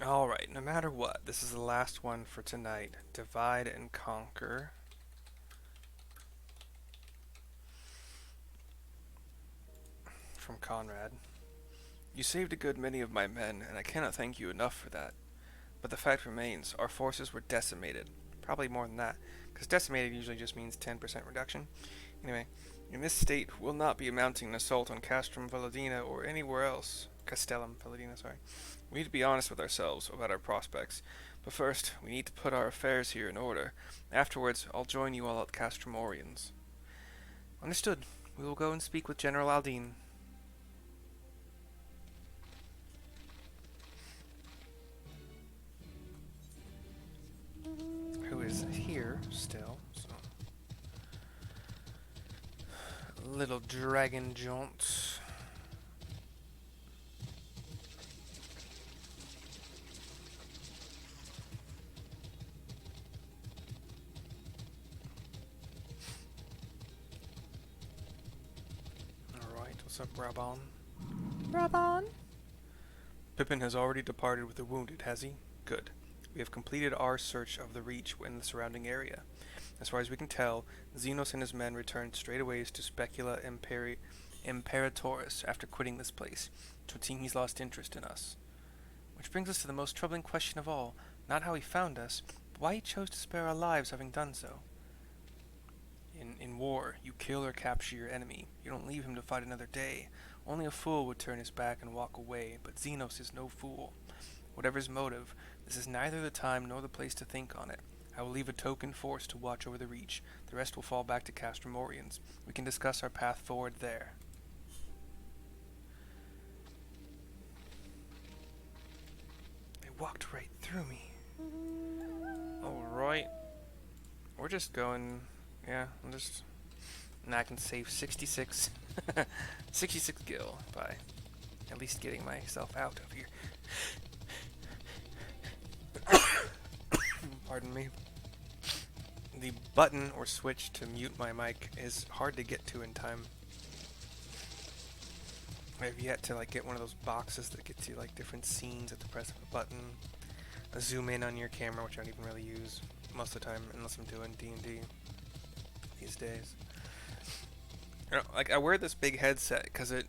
Alright, no matter what, this is the last one for tonight. Divide and conquer. From Conrad. You saved a good many of my men, and I cannot thank you enough for that. But the fact remains, our forces were decimated. Probably more than that, because decimated usually just means 10% reduction. Anyway, in this state, we'll not be mounting an assault on Castrum Valladina or anywhere else. Castellum Valladina, sorry. We need to be honest with ourselves about our prospects. But first, we need to put our affairs here in order. Afterwards, I'll join you all at Castrum Oriens. Understood. We will go and speak with General Aldine. Who is here still, so. Little dragon jaunt. Alright, what's up, Brabon? Brabon? Pippin has already departed with the wounded, has he? Good. We have completed our search of the Reach in the surrounding area. As far as we can tell, Xenos and his men returned straightaways to Specula Imperatoris after quitting this place. 'Twould seem he's lost interest in us. Which brings us to the most troubling question of all, not how he found us, but why he chose to spare our lives having done so. In war, you kill or capture your enemy. You don't leave him to fight another day. Only a fool would turn his back and walk away, but Xenos is no fool. Whatever his motive, this is neither the time nor the place to think on it. I will leave a token force to watch over the Reach. The rest will fall back to Castrum Oriens. We can discuss our path forward there. They walked right through me. Alright. We're just going... Yeah, I'm just... And I can save 66... 66 gil by at least getting myself out of here. Pardon me. The button or switch to mute my mic is hard to get to in time. I've yet to like get one of those boxes that gets you like different scenes at the press of a button. A zoom in on your camera, which I don't even really use most of the time unless I'm doing D&D these days. You know, like I wear this big headset because it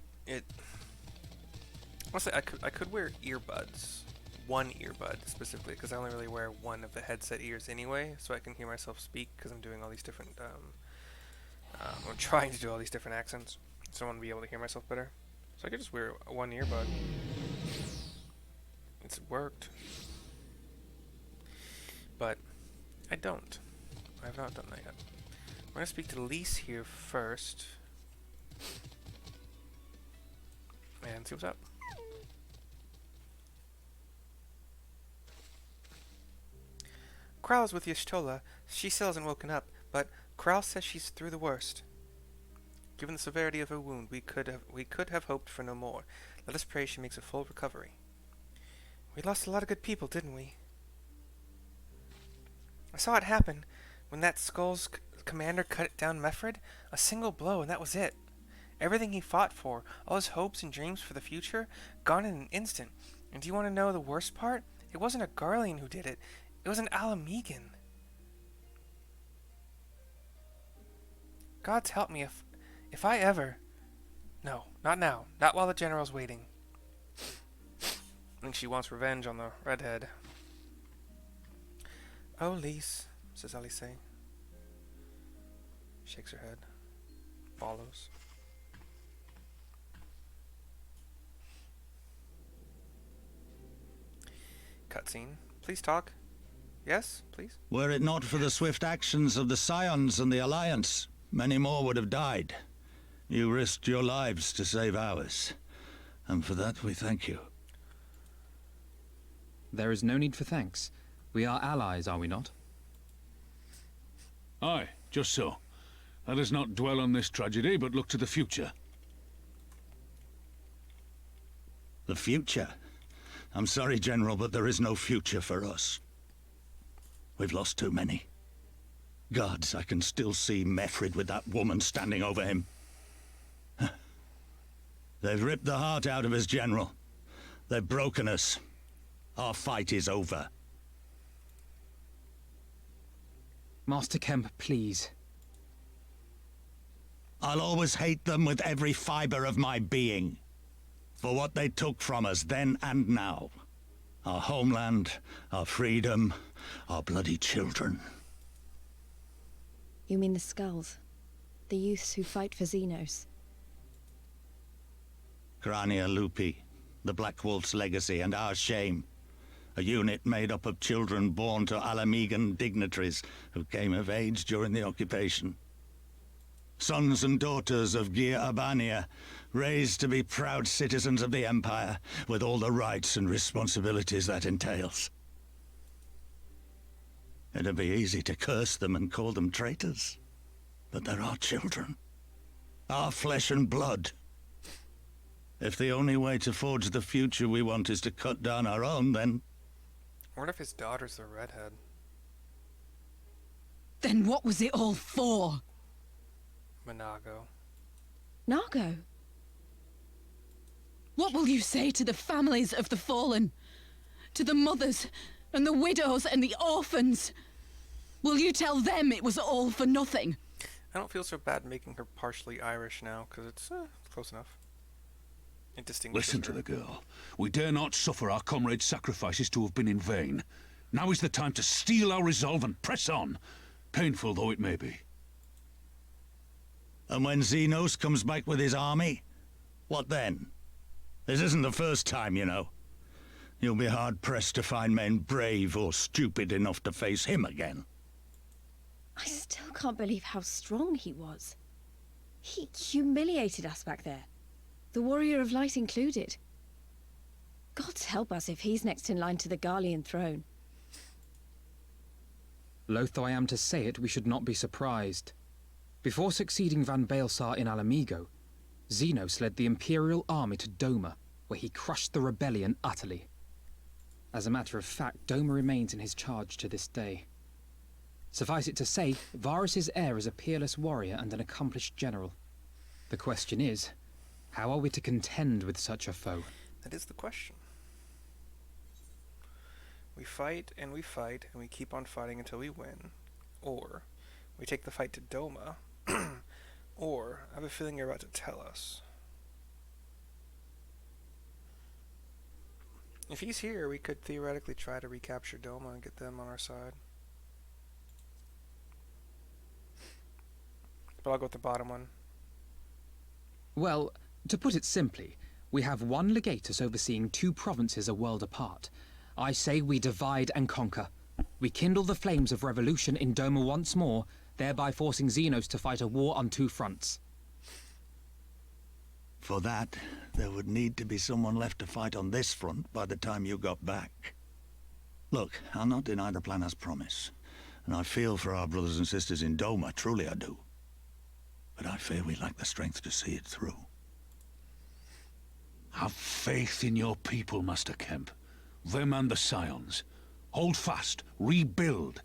honestly I could wear earbuds. One earbud specifically because I only really wear one of the headset ears anyway, so I can hear myself speak because I'm doing all these different I'm trying to do all these different accents, so I want to be able to hear myself better. So I could just wear one earbud. It's worked, but I don't. I have not done that yet. I'm gonna speak to Lise here first and see what's up. Kral is with Y'shtola. She still hasn't woken up, but Kral says she's through the worst. Given the severity of her wound, we could have hoped for no more. Let us pray she makes a full recovery. We lost a lot of good people, didn't we? I saw it happen when that Skull's commander cut down Mefred. A single blow, and that was it. Everything he fought for, all his hopes and dreams for the future, gone in an instant. And do you want to know the worst part? It wasn't a Garlean who did it. It was an Alamegan. God's help me if I ever... No, not now. Not while the general's waiting. I think she wants revenge on the redhead. Oh, Lise, says Alice. Shakes her head. Follows. Cutscene. Please talk. Yes, please? Were it not for the swift actions of the Scions and the Alliance, many more would have died. You risked your lives to save ours, and for that we thank you. There is no need for thanks. We are allies, are we not? Aye, just so. Let us not dwell on this tragedy, but look to the future. The future? I'm sorry, General, but there is no future for us. We've lost too many. Gods, I can still see Mefred with that woman standing over him. They've ripped the heart out of us, General. They've broken us. Our fight is over. Master Kemp, please. I'll always hate them with every fiber of my being. For what they took from us then and now. Our homeland, our freedom, our bloody children. You mean the Skulls? The youths who fight for Xenos? Crania Lupi, the Black Wolf's legacy and our shame. A unit made up of children born to Alamegan dignitaries who came of age during the occupation. Sons and daughters of Gir Abania, raised to be proud citizens of the Empire, with all the rights and responsibilities that entails. It'd be easy to curse them and call them traitors. But they're our children. Our flesh and blood. If the only way to forge the future we want is to cut down our own, then... What if his daughter's the redhead? Then what was it all for? Monago. Nargo? What will you say to the families of the fallen? To the mothers, and the widows, and the orphans? Will you tell them it was all for nothing? I don't feel so bad making her partially Irish now, because it's close enough. It distinguishes Listen to her. the girl. We dare not suffer our comrades' sacrifices to have been in vain. Now is the time to steel our resolve and press on, painful though it may be. And when Xenos comes back with his army, what then? This isn't the first time, you know. You'll be hard-pressed to find men brave or stupid enough to face him again. I still can't believe how strong he was. He humiliated us back there. The Warrior of Light included. God help us if he's next in line to the Garlean throne. Loath though I am to say it, we should not be surprised. Before succeeding Van Baelsar in Alamigo, Xenos led the Imperial army to Doma, where he crushed the rebellion utterly. As a matter of fact, Doma remains in his charge to this day. Suffice it to say, Varus's heir is a peerless warrior and an accomplished general. The question is, how are we to contend with such a foe? That is the question. We fight, and we keep on fighting until we win. Or, we take the fight to Doma. Or, I have a feeling you're about to tell us. If he's here, we could theoretically try to recapture Doma and get them on our side. But I'll go with the bottom one. Well, to put it simply, we have one legatus overseeing two provinces a world apart. I say we divide and conquer. We kindle the flames of revolution in Doma once more, thereby forcing Xenos to fight a war on two fronts. For that, there would need to be someone left to fight on this front by the time you got back. Look, I'll not deny the plan as promised, and I feel for our brothers and sisters in Doma, truly I do. But I fear we lack the strength to see it through. Have faith in your people, Master Kemp. Them and the Scions. Hold fast, rebuild,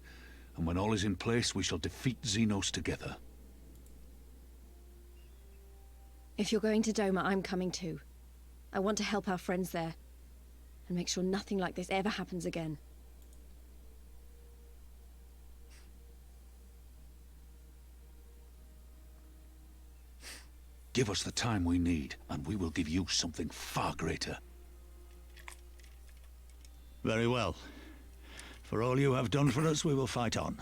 and when all is in place, we shall defeat Xenos together. If you're going to Doma, I'm coming too. I want to help our friends there, and make sure nothing like this ever happens again. Give us the time we need, and we will give you something far greater. Very well. For all you have done for us, we will fight on.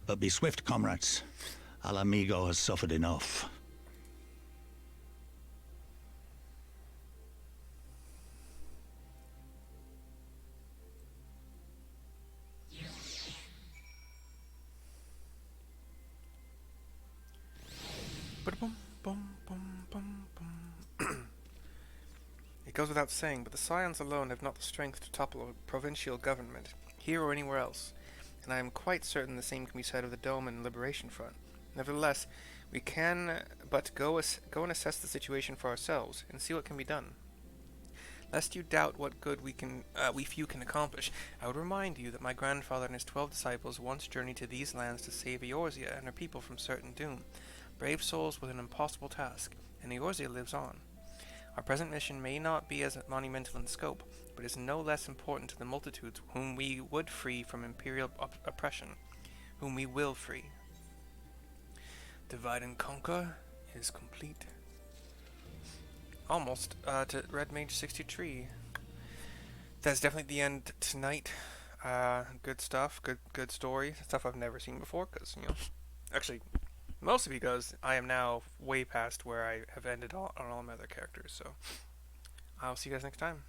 But be swift, comrades. Alamigo has suffered enough. It goes without saying, but the Scions alone have not the strength to topple a provincial government, here or anywhere else, and I am quite certain the same can be said of the Dome and Liberation Front. Nevertheless, we can but go and assess the situation for ourselves, and see what can be done. Lest you doubt what good we few can accomplish, I would remind you that my grandfather and his 12 disciples once journeyed to these lands to save Eorzea and her people from certain doom. Brave souls with an impossible task, and Eorzea lives on. Our present mission may not be as monumental in scope, but is no less important to the multitudes whom we would free from imperial oppression, whom we will free. Divide and Conquer is complete. Almost to Red Mage 63. That's definitely the end tonight. Good stuff, good story, stuff I've never seen before, because, actually, mostly because I am now way past where I have ended on all my other characters, so I'll see you guys next time.